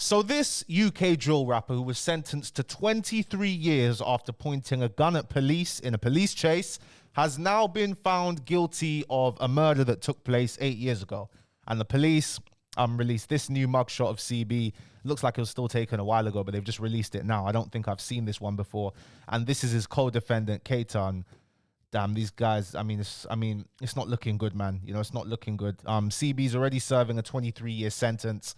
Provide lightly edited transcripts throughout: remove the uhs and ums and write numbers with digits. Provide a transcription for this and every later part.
So this UK drill rapper who was sentenced to 23 years after pointing a gun at police in a police chase has now been found guilty of a murder that took place 8 years ago. And the police released this new mugshot of CB. Looks like it was still taken a while ago, but they've just released it now. I don't think I've seen this one before. And this is his co-defendant, Keita. Damn, these guys, it's not looking good, man. You know, it's not looking good. CB's already serving a 23-year sentence.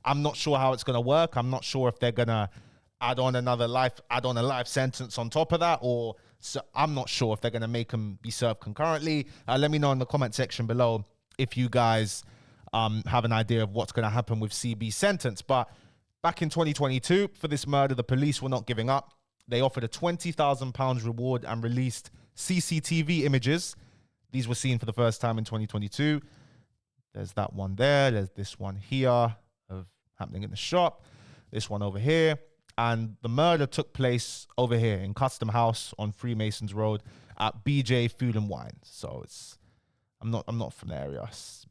I'm not sure how it's going to work. I'm not sure if they're going to add on a life sentence on top of that, or so I'm not sure if they're going to make them be served concurrently. Let me know in the comment section below if you guys have an idea of what's going to happen with CB's sentence. But back in 2022, for this murder, the police were not giving up. They offered a £20,000 reward and released CCTV images. These were seen for the first time in 2022. There's that one there. There's this one here of happening in the shop. This one over here. And the murder took place over here in Custom House on Freemasons Road at BJ Food and Wine. So it's, I'm not from the area.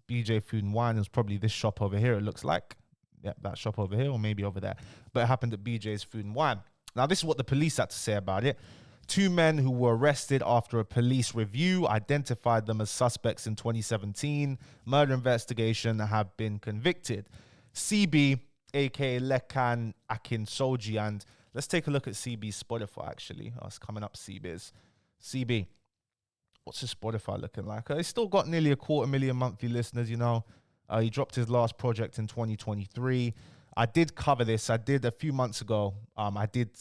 BJ Food and Wine is probably this shop over here, it looks like. Yeah, that shop over here, or maybe over there. But it happened at BJ's Food and Wine. Now, this is what the police had to say about it. 2 men who were arrested after a police review identified them as suspects in 2017. Murder investigation have been convicted. CB, aka Lekan Akinsoji, and let's take a look at CB's Spotify, actually. Oh, it's coming up, CB. What's his Spotify looking like? He's still got nearly 250,000 monthly listeners, you know. He dropped his last project in 2023. I did cover this. I did a few months ago. It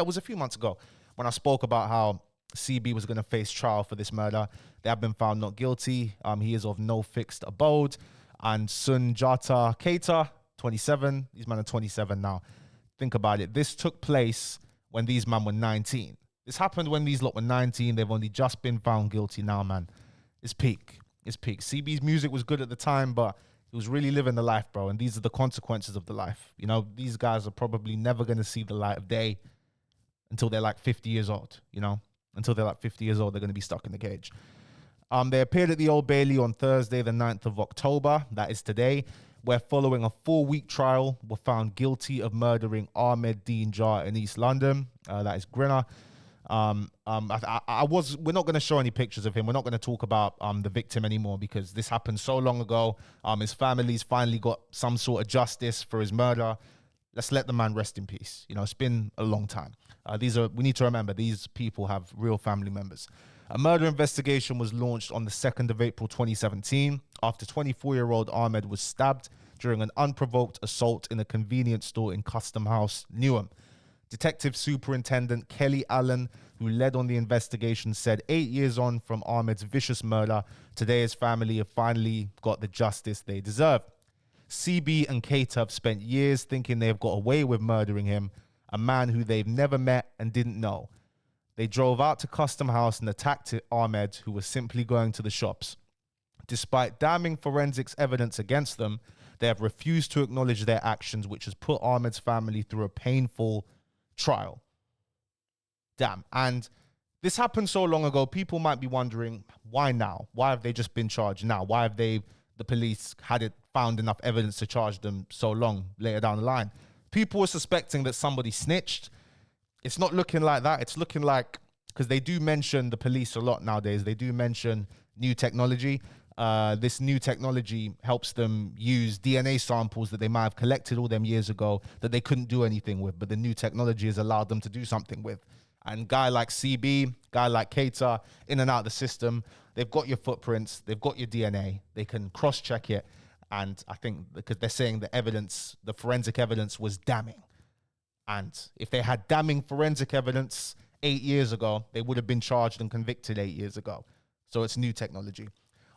was a few months ago when I spoke about how CB was going to face trial for this murder. They have been found not guilty. He is of no fixed abode. And Sunjata Keita, 27. These men are 27 now. Think about it. This took place when these men were 19. This happened when these lot were 19. They've only just been found guilty now, man. It's peak. It's peak. CB's music was good at the time, but he was really living the life, bro. And these are the consequences of the life. You know, these guys are probably never going to see the light of day until they're like 50 years old, you know. Until they're like 50 years old, they're going to be stuck in the cage. They appeared at the Old Bailey on Thursday, the 9th of October. That is today, where following a 4-week trial, were found guilty of murdering Ahmed Dean Jar in East London. That is Grinner. We're not going to show any pictures of him. We're not going to talk about the victim anymore because this happened so long ago. His family's finally got some sort of justice for his murder. Let's let the man rest in peace. You know, it's been a long time. We need to remember, these people have real family members. A murder investigation was launched on the 2nd of April 2017 after 24-year-old Ahmed was stabbed during an unprovoked assault in a convenience store in Custom House, Newham. Detective Superintendent Kelly Allen, who led on the investigation, said 8 years on from Ahmed's vicious murder, today his family have finally got the justice they deserve. CB and Keita have spent years thinking they have got away with murdering him, a man who they've never met and didn't know. They drove out to Custom House and attacked Ahmed, who was simply going to the shops. Despite damning forensics evidence against them, they have refused to acknowledge their actions, which has put Ahmed's family through a painful trial. Damn. And this happened so long ago, people might be wondering, why now? Why have they just been charged now? Why have the police found enough evidence to charge them so long later down the line? People were suspecting that somebody snitched. It's not looking like that. It's looking like, because they do mention the police a lot nowadays, they do mention new technology. This new technology helps them use DNA samples that they might have collected all them years ago that they couldn't do anything with, but the new technology has allowed them to do something with. And guy like CB, guy like Keita, in and out of the system, they've got your footprints, they've got your DNA, they can cross-check it. And I think because they're saying the evidence, the forensic evidence was damning. And if they had damning forensic evidence 8 years ago, they would have been charged and convicted 8 years ago. So it's new technology.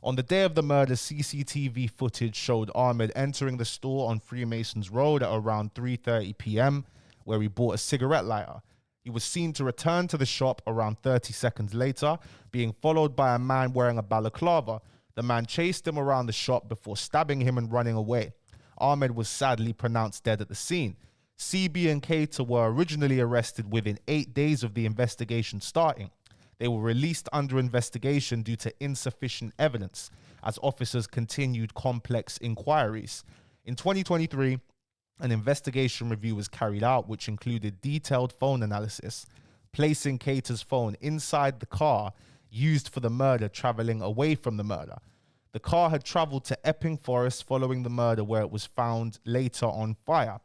On the day of the murder, CCTV footage showed Ahmed entering the store on Freemasons Road at around 3:30 p.m., where he bought a cigarette lighter. He was seen to return to the shop around 30 seconds later, being followed by a man wearing a balaclava. The man chased him around the shop before stabbing him and running away. Ahmed was sadly pronounced dead at the scene. CB and Keita were originally arrested within 8 days of the investigation starting. They were released under investigation due to insufficient evidence as officers continued complex inquiries. In 2023, An investigation review was carried out, which included detailed phone analysis, placing Cater's phone inside the car used for the murder, traveling away from the murder. The car had traveled to Epping Forest following the murder, where it was found later on fire.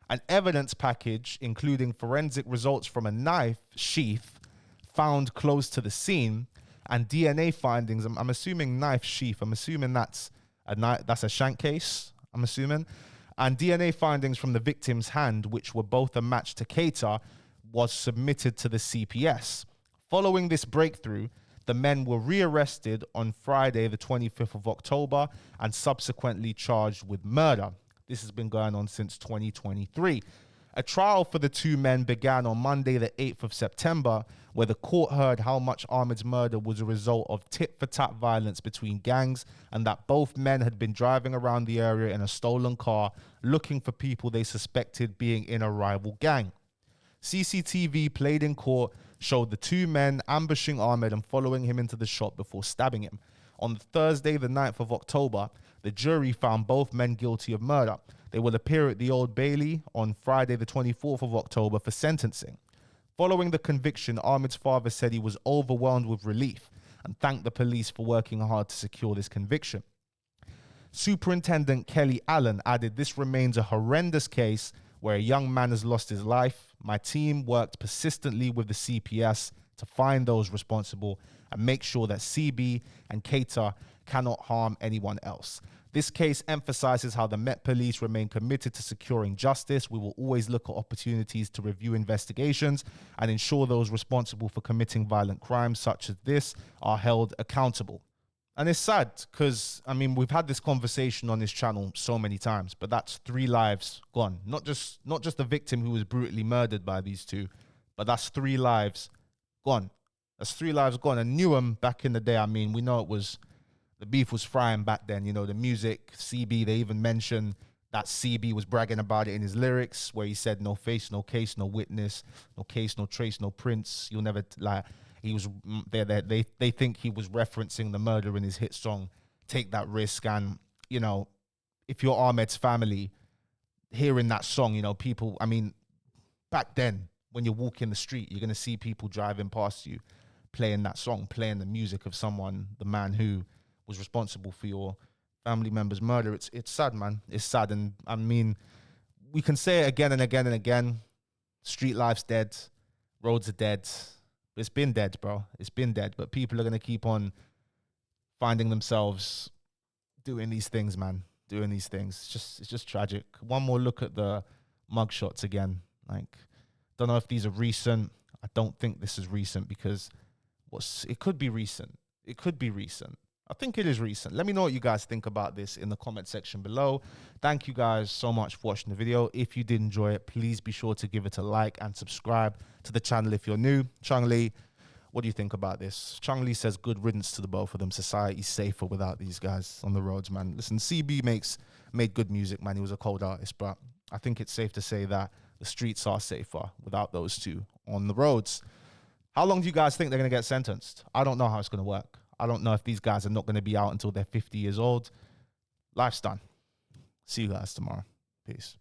An evidence package, including forensic results from a knife sheath found close to the scene, and DNA findings. I'm assuming knife sheath. I'm assuming that's a knife. That's a shank case. I'm assuming, and DNA findings from the victim's hand, which were both a match to Cater, was submitted to the CPS. Following this breakthrough, the men were rearrested on Friday, the 25th of October, and subsequently charged with murder. This has been going on since 2023. A trial for the two men began on Monday, the 8th of September, where the court heard how much Ahmed's murder was a result of tit-for-tat violence between gangs, and that both men had been driving around the area in a stolen car looking for people they suspected being in a rival gang. CCTV played in court showed the two men ambushing Ahmed and following him into the shop before stabbing him. On Thursday, the 9th of October, the jury found both men guilty of murder. They will appear at the Old Bailey on Friday, the 24th of October for sentencing. Following the conviction, Ahmed's father said he was overwhelmed with relief and thanked the police for working hard to secure this conviction. Superintendent Kelly Allen added, "This remains a horrendous case where a young man has lost his life. My team worked persistently with the CPS to find those responsible and make sure that CB and Cater cannot harm anyone else. This case emphasizes how the Met Police remain committed to securing justice. We will always look at opportunities to review investigations and ensure those responsible for committing violent crimes such as this are held accountable." And it's sad because, I mean, we've had this conversation on this channel so many times, but that's 3 lives gone. Not just the victim who was brutally murdered by these two, but that's 3 lives gone. That's 3 lives gone. And Newham, back in the day, I mean, we know the beef was frying back then. You know, the music, CB, they even mentioned that CB was bragging about it in his lyrics, where he said, "No face, no case, no witness, no case, no trace, no prints. You'll never, like," he was there. They think he was referencing the murder in his hit song, "Take That Risk." And, you know, if you're Ahmed's family, hearing that song, you know, people, I mean, back then, when you walk in the street, you're going to see people driving past you, playing that song, playing the music of someone, the man who was responsible for your family member's murder. It's sad, man. It's sad. And I mean, we can say it again and again and again. Street life's dead. Roads are dead. It's been dead, bro. It's been dead. But people are going to keep on finding themselves doing these things, man. Doing these things. It's just tragic. One more look at the mugshots again. Like, don't know if these are recent. I don't think this is recent because it could be recent. It could be recent. I think it is recent. Let me know what you guys think about this in the comment section below. Thank you guys so much for watching the video. If you did enjoy it, please be sure to give it a like and subscribe to the channel if you're new. Chung Lee, what do you think about this? Chung Lee says good riddance to the both of them. Society's safer without these guys on the roads, man. Listen, CB made good music, man. He was a cold artist, but I think it's safe to say that the streets are safer without those two on the roads. How long do you guys think they're going to get sentenced? I don't know how it's going to work. I don't know if these guys are not going to be out until they're 50 years old. Life's done. See you guys tomorrow. Peace.